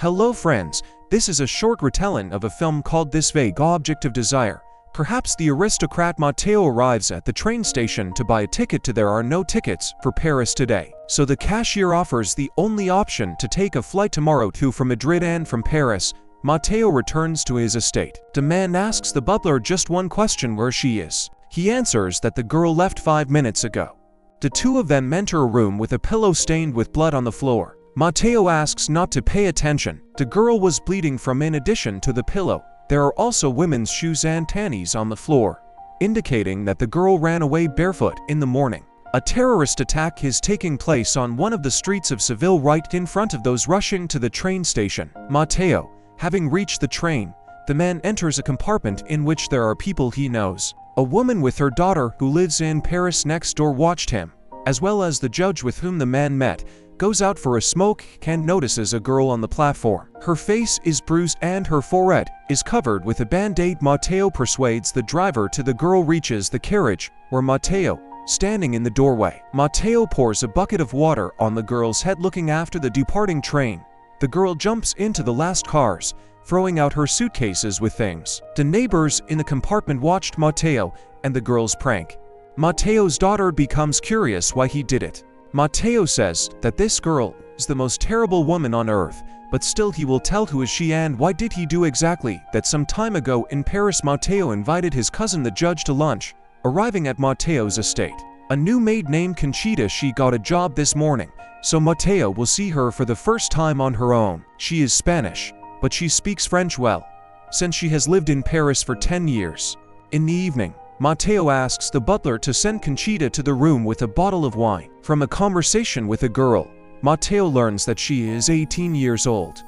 Hello friends, this is a short retelling of a film called This Vague Object of Desire. Perhaps the aristocrat Matteo arrives at the train station to buy a ticket to There Are No Tickets for Paris today. So the cashier offers the only option to take a flight tomorrow to from Madrid and from Paris. Matteo returns to his estate. The man asks the butler just one question: where she is. He answers that the girl left 5 minutes ago. The two of them enter a room with a pillow stained with blood on the floor. Matteo asks not to pay attention. The girl was bleeding from. In addition to the pillow, there are also women's shoes and panties on the floor, indicating that the girl ran away barefoot in the morning. A terrorist attack is taking place on one of the streets of Seville right in front of those rushing to the train station. Matteo, having reached the train, the man enters a compartment in which there are people he knows. A woman with her daughter who lives in Paris next door watched him, as well as the judge with whom the man met, goes out for a smoke and notices a girl on the platform. Her face is bruised and her forehead is covered with a band-aid. Matteo persuades the driver to. The girl reaches the carriage, where Matteo, standing in the doorway. Matteo pours a bucket of water on the girl's head. Looking after the departing train, the girl jumps into the last cars, throwing out her suitcases with things. The neighbors in the compartment watched Matteo and the girl's prank. Matteo's daughter becomes curious why he did it. Matteo says that this girl is the most terrible woman on earth, but still he will tell who is she and why did he do exactly that. Some time ago in Paris, Matteo invited his cousin the judge to lunch. Arriving at Matteo's estate, a new maid named Conchita, she got a job this morning, so Matteo will see her for the first time on her own. She is Spanish, but she speaks French well, since she has lived in Paris for 10 years. In the evening, Matteo asks the butler to send Conchita to the room with a bottle of wine. From a conversation with a girl, Matteo learns that she is 18 years old.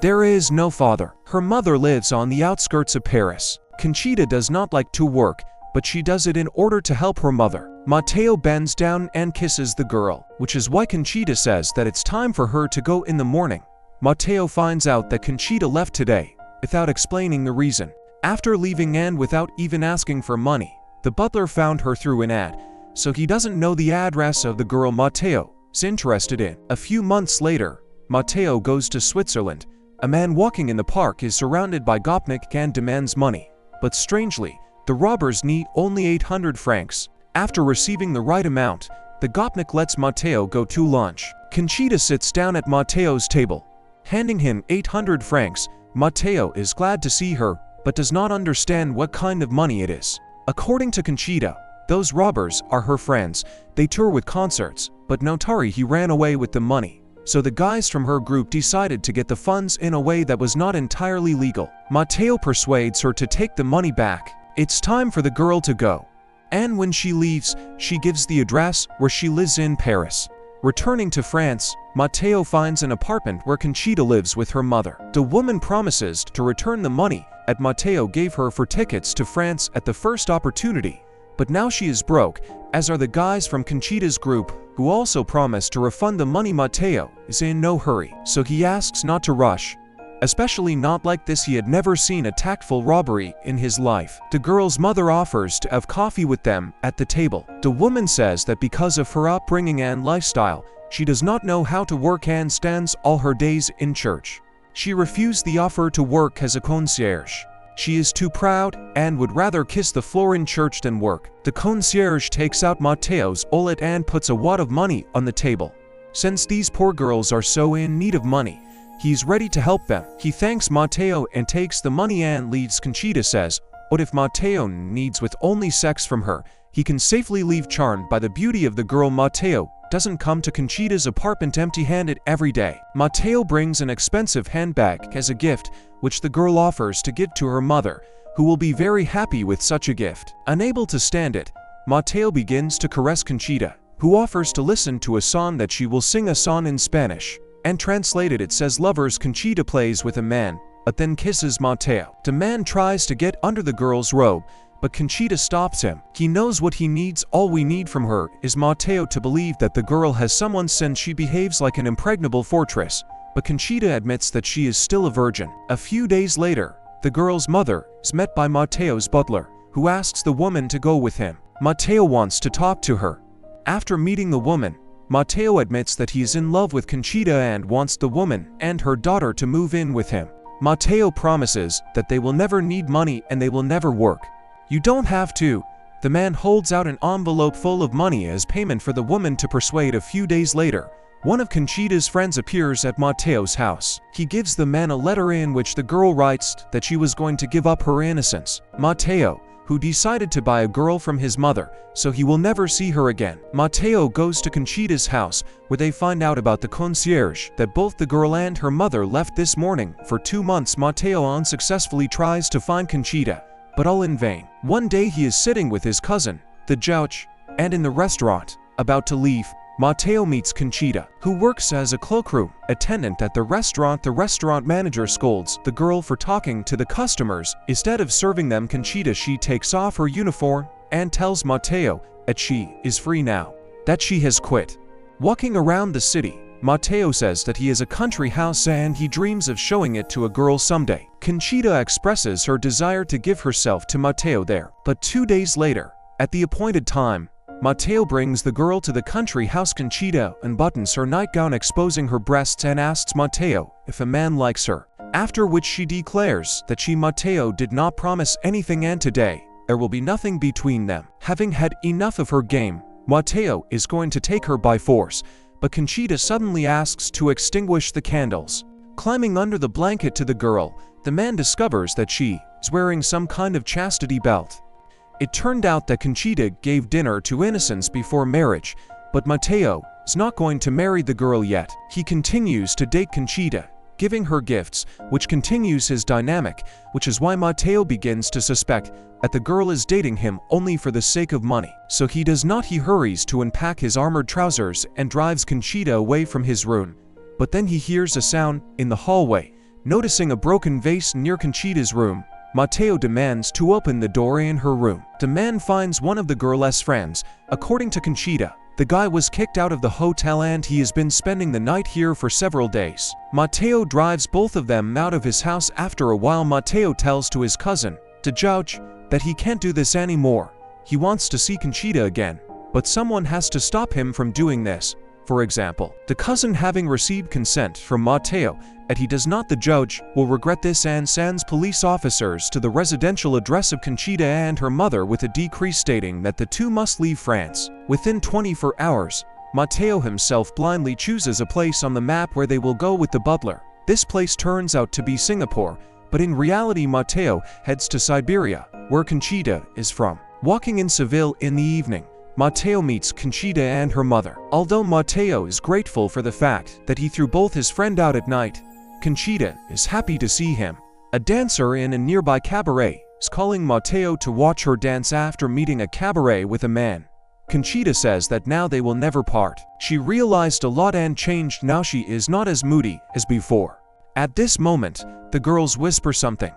There is no father. Her mother lives on the outskirts of Paris. Conchita does not like to work, but she does it in order to help her mother. Matteo bends down and kisses the girl, which is why Conchita says that it's time for her to go in the morning. Matteo finds out that Conchita left today, without explaining the reason. After leaving and without even asking for money, the butler found her through an ad, so he doesn't know the address of the girl Matteo is interested in. A few months later, Matteo goes to Switzerland. A man walking in the park is surrounded by gopnik and demands money, but strangely, the robbers need only 800 francs. After receiving the right amount, the gopnik lets Matteo go to lunch. Conchita sits down at Matteo's table, handing him 800 francs. Matteo is glad to see her, but does not understand what kind of money it is. According to Conchita, those robbers are her friends. They tour with concerts, but notary he ran away with the money. So the guys from her group decided to get the funds in a way that was not entirely legal. Matteo persuades her to take the money back. It's time for the girl to go, and when she leaves, she gives the address where she lives in Paris. Returning to France, Matteo finds an apartment where Conchita lives with her mother. The woman promises to return the money that Matteo gave her for tickets to France at the first opportunity, but now she is broke, as are the guys from Conchita's group, who also promise to refund the money. Matteo is in no hurry, so he asks not to rush, especially not like this. He had never seen a tactful robbery in his life. The girl's mother offers to have coffee with them at the table. The woman says that because of her upbringing and lifestyle, she does not know how to work and stands all her days in church. She refused the offer to work as a concierge. She is too proud and would rather kiss the floor in church than work. The concierge takes out Matteo's wallet and puts a wad of money on the table. Since these poor girls are so in need of money, he's ready to help them. He thanks Matteo and takes the money and leaves. Conchita says, what if Matteo needs with only sex from her, he can safely leave. Charmed by the beauty of the girl, Matteo doesn't come to Conchita's apartment empty-handed every day. Matteo brings an expensive handbag as a gift, which the girl offers to give to her mother, who will be very happy with such a gift. Unable to stand it, Matteo begins to caress Conchita, who offers to listen to a song that she will sing. A song in Spanish, and translated it says lovers. Conchita plays with a man, but then kisses Matteo. The man tries to get under the girl's robe, but Conchita stops him. He knows what he needs. All we need from her is Matteo to believe that the girl has someone, since she behaves like an impregnable fortress. But Conchita admits that she is still a virgin. A few days later, the girl's mother is met by Matteo's butler, who asks the woman to go with him. Matteo wants to talk to her. After meeting the woman, Mateo admits that he is in love with Conchita and wants the woman and her daughter to move in with him. Mateo promises that they will never need money and they will never work. "You don't have to." The man holds out an envelope full of money as payment for the woman to persuade. A few days later, one of Conchita's friends appears at Mateo's house. He gives the man a letter in which the girl writes that she was going to give up her innocence. Mateo, who decided to buy a girl from his mother, so he will never see her again. Mateo goes to Conchita's house, where they find out about the concierge that both the girl and her mother left this morning. For 2 months, Mateo unsuccessfully tries to find Conchita, but all in vain. One day he is sitting with his cousin, the judge, and in the restaurant, about to leave, Mateo meets Conchita, who works as a cloakroom attendant at the restaurant. The restaurant manager scolds the girl for talking to the customers instead of serving them. Conchita, she takes off her uniform and tells Mateo that she is free now, that she has quit. Walking around the city, Mateo says that he has a country house and he dreams of showing it to a girl someday. Conchita expresses her desire to give herself to Mateo there. But 2 days later, at the appointed time, Mateo brings the girl to the country house. Conchita unbuttons her nightgown, exposing her breasts, and asks Mateo if a man likes her, after which she declares that Mateo did not promise anything and today there will be nothing between them. Having had enough of her game, Mateo is going to take her by force, but Conchita suddenly asks to extinguish the candles. Climbing under the blanket to the girl, the man discovers that she is wearing some kind of chastity belt. It turned out that Conchita gave dinner to innocents before marriage, but Mateo is not going to marry the girl yet. He continues to date Conchita, giving her gifts, which continues his dynamic, which is why Mateo begins to suspect that the girl is dating him only for the sake of money. So he does not. He hurries to unpack his armored trousers and drives Conchita away from his room. But then he hears a sound in the hallway. Noticing a broken vase near Conchita's room, Mateo demands to open the door in her room. The man finds one of the girl's friends. According to Conchita, the guy was kicked out of the hotel and he has been spending the night here for several days. Mateo drives both of them out of his house. After a while, Mateo tells to his cousin, the judge, that he can't do this anymore. He wants to see Conchita again, but someone has to stop him from doing this. For example, the cousin, having received consent from Mateo that he does not, the judge will regret this and sends police officers to the residential address of Conchita and her mother with a decree stating that the two must leave France. Within 24 hours, Mateo himself blindly chooses a place on the map where they will go with the butler. This place turns out to be Singapore, but in reality Mateo heads to Siberia, where Conchita is from. Walking in Seville in the evening, Mateo meets Conchita and her mother. Although Mateo is grateful for the fact that he threw both his friend out at night, Conchita is happy to see him. A dancer in a nearby cabaret is calling Mateo to watch her dance after meeting a cabaret with a man. Conchita says that now they will never part. She realized a lot and changed. Now she is not as moody as before. At this moment, the girls whisper something.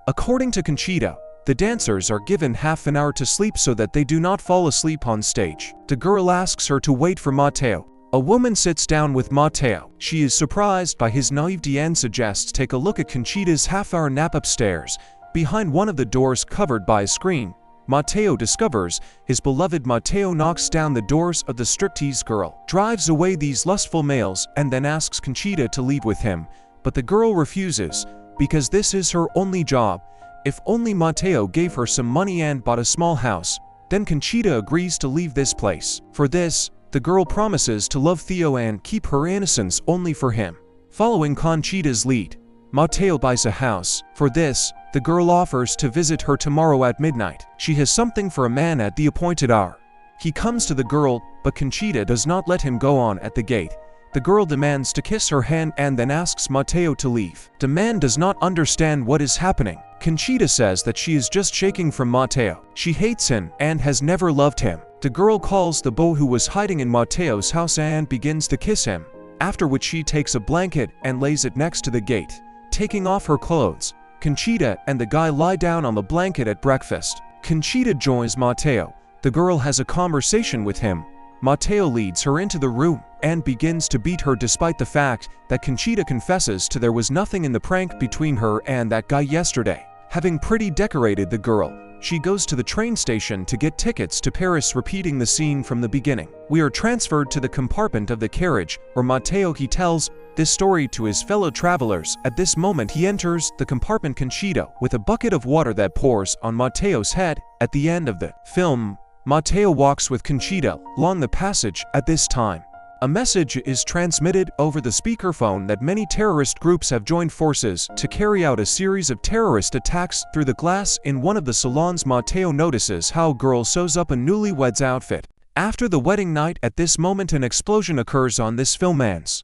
According to Conchita, the dancers are given half an hour to sleep so that they do not fall asleep on stage. The girl asks her to wait for Mateo. A woman sits down with Mateo. She is surprised by his naivety and suggests take a look at Conchita's half-hour nap upstairs. Behind one of the doors covered by a screen, Mateo discovers his beloved. Mateo knocks down the doors of the striptease girl, drives away these lustful males, and then asks Conchita to leave with him. But the girl refuses, because this is her only job. If only Mateo gave her some money and bought a small house, then Conchita agrees to leave this place. For this, the girl promises to love Theo and keep her innocence only for him. Following Conchita's lead, Mateo buys a house. For this, the girl offers to visit her tomorrow at midnight. She has something for a man at the appointed hour. He comes to the girl, but Conchita does not let him go on at the gate. The girl demands to kiss her hand and then asks Mateo to leave. The man does not understand what is happening. Conchita says that she is just shaking from Mateo. She hates him and has never loved him. The girl calls the beau who was hiding in Mateo's house and begins to kiss him, after which she takes a blanket and lays it next to the gate. Taking off her clothes, Conchita and the guy lie down on the blanket at breakfast. Conchita joins Mateo. The girl has a conversation with him. Mateo leads her into the room and begins to beat her despite the fact that Conchita confesses to there was nothing in the prank between her and that guy yesterday. Having pretty decorated the girl, She goes to the train station to get tickets to Paris, repeating the scene from the beginning. We are transferred to the compartment of the carriage, where Matteo tells this story to his fellow travelers. At this moment he enters the compartment Conchito with a bucket of water that pours on Matteo's head. At the end of the film, Matteo walks with Conchito along the passage. At this time, a message is transmitted over the speakerphone that many terrorist groups have joined forces to carry out a series of terrorist attacks. Through the glass in one of the salons, Matteo notices how a girl sews up a newlywed's outfit after the wedding night. At this moment an explosion occurs on this film ends.